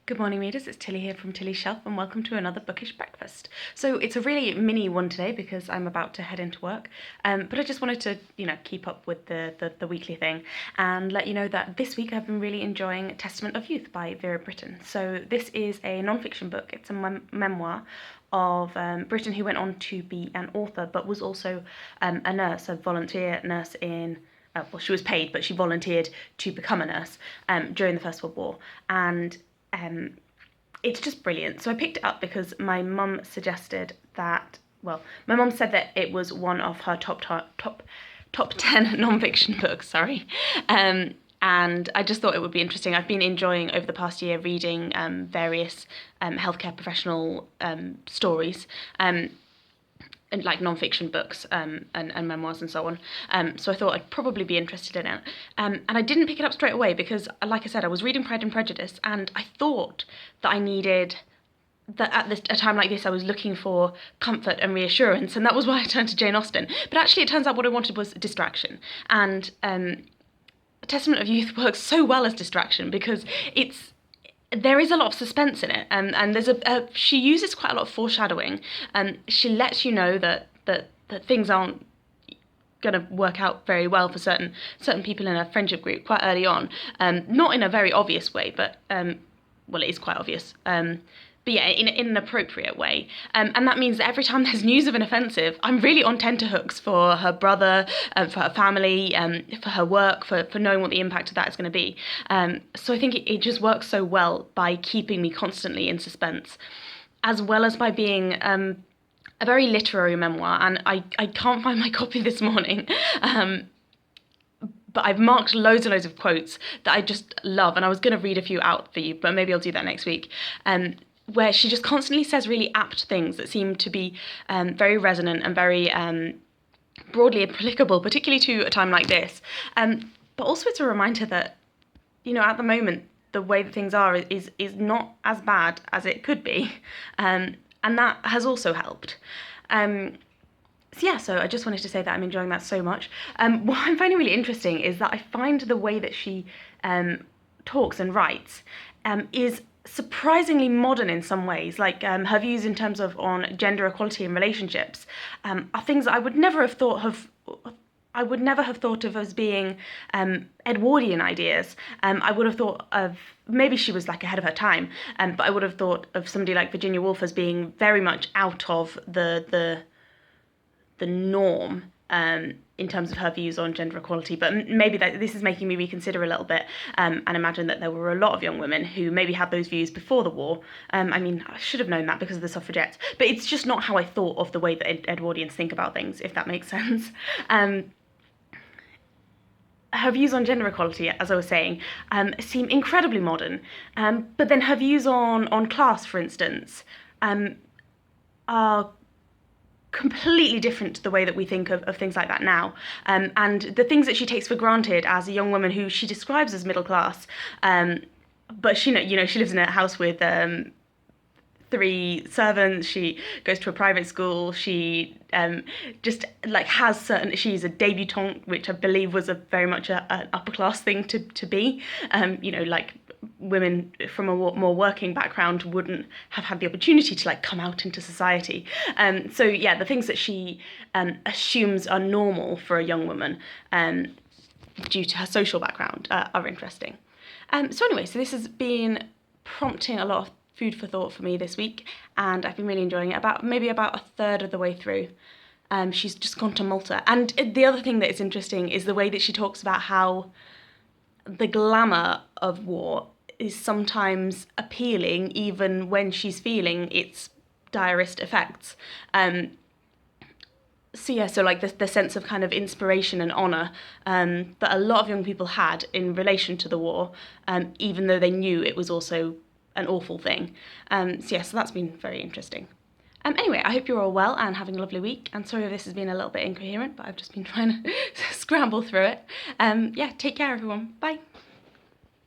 Good morning, readers. It's Tilly here from Tilly's Shelf, and welcome to another bookish breakfast. So it's a really mini one today because I'm about to head into work, but I just wanted to, keep up with the weekly thing and let you know that this week I've been really enjoying Testament of Youth by Vera Brittain. So this is a non-fiction book. It's a memoir of Brittain, who went on to be an author, but was also a nurse, a volunteer nurse in. Well, she was paid, but she volunteered to become a nurse during the First World War, and it's just brilliant. So I picked it up because my mum suggested that. Well, my mum said that it was one of her top 10 non-fiction books. Sorry, and I just thought it would be interesting. I've been enjoying over the past year reading various healthcare professional stories. And like non-fiction books and memoirs and so on. So I thought I'd probably be interested in it. And I didn't pick it up straight away because, like I said, I was reading Pride and Prejudice, and I thought that I needed, that at a time like this I was looking for comfort and reassurance, and that was why I turned to Jane Austen. But actually it turns out what I wanted was distraction. And Testament of Youth works so well as distraction because there is a lot of suspense in it, and there's she uses quite a lot of foreshadowing, and she lets you know that things aren't going to work out very well for certain people in a friendship group quite early on, not in a very obvious way, but well, it is quite obvious. But yeah, in an appropriate way. And that means that every time there's news of an offensive, I'm really on tenterhooks for her brother, for her family, for her work, for knowing what the impact of that is going to be. So I think it just works so well by keeping me constantly in suspense, as well as by being a very literary memoir. And I can't find my copy this morning. But I've marked loads and loads of quotes that I just love. And I was going to read a few out for you, but maybe I'll do that next week. Where she just constantly says really apt things that seem to be very resonant and very broadly applicable, particularly to a time like this. But also it's a reminder that, at the moment, the way that things are is not as bad as it could be. And that has also helped. So I just wanted to say that I'm enjoying that so much. What I'm finding really interesting is that I find the way that she talks and writes is surprisingly modern in some ways. Like her views in terms of on gender equality in relationships are things that I would never have thought of as being Edwardian ideas. I would have thought of, maybe she was like ahead of her time, but I would have thought of somebody like Virginia Woolf as being very much out of the norm in terms of her views on gender equality. But maybe this is making me reconsider a little bit and imagine that there were a lot of young women who maybe had those views before the war. I should have known that because of the suffragettes, but it's just not how I thought of the way that Edwardians think about things, if that makes sense. Her views on gender equality, as I was saying, seem incredibly modern, but then her views on class, for instance, are completely different to the way that we think of things like that now. And the things that she takes for granted as a young woman who she describes as middle class, but she lives in a house with 3 servants, she goes to a private school, she just like has certain, she's a debutante, which I believe was very much an upper class thing to be, like women from a more working background wouldn't have had the opportunity to like come out into society. So yeah, the things that she assumes are normal for a young woman due to her social background are interesting. So anyway, so this has been prompting a lot of food for thought for me this week, and I've been really enjoying it. Maybe about a third of the way through. She's just gone to Malta. And the other thing that is interesting is the way that she talks about how the glamour of war is sometimes appealing even when she's feeling its direst effects. So like the sense of kind of inspiration and honour that a lot of young people had in relation to the war, even though they knew it was also an awful thing. So that's been very interesting. Anyway, I hope you're all well and having a lovely week. And sorry if this has been a little bit incoherent, but I've just been trying to scramble through it. Take care, everyone. Bye.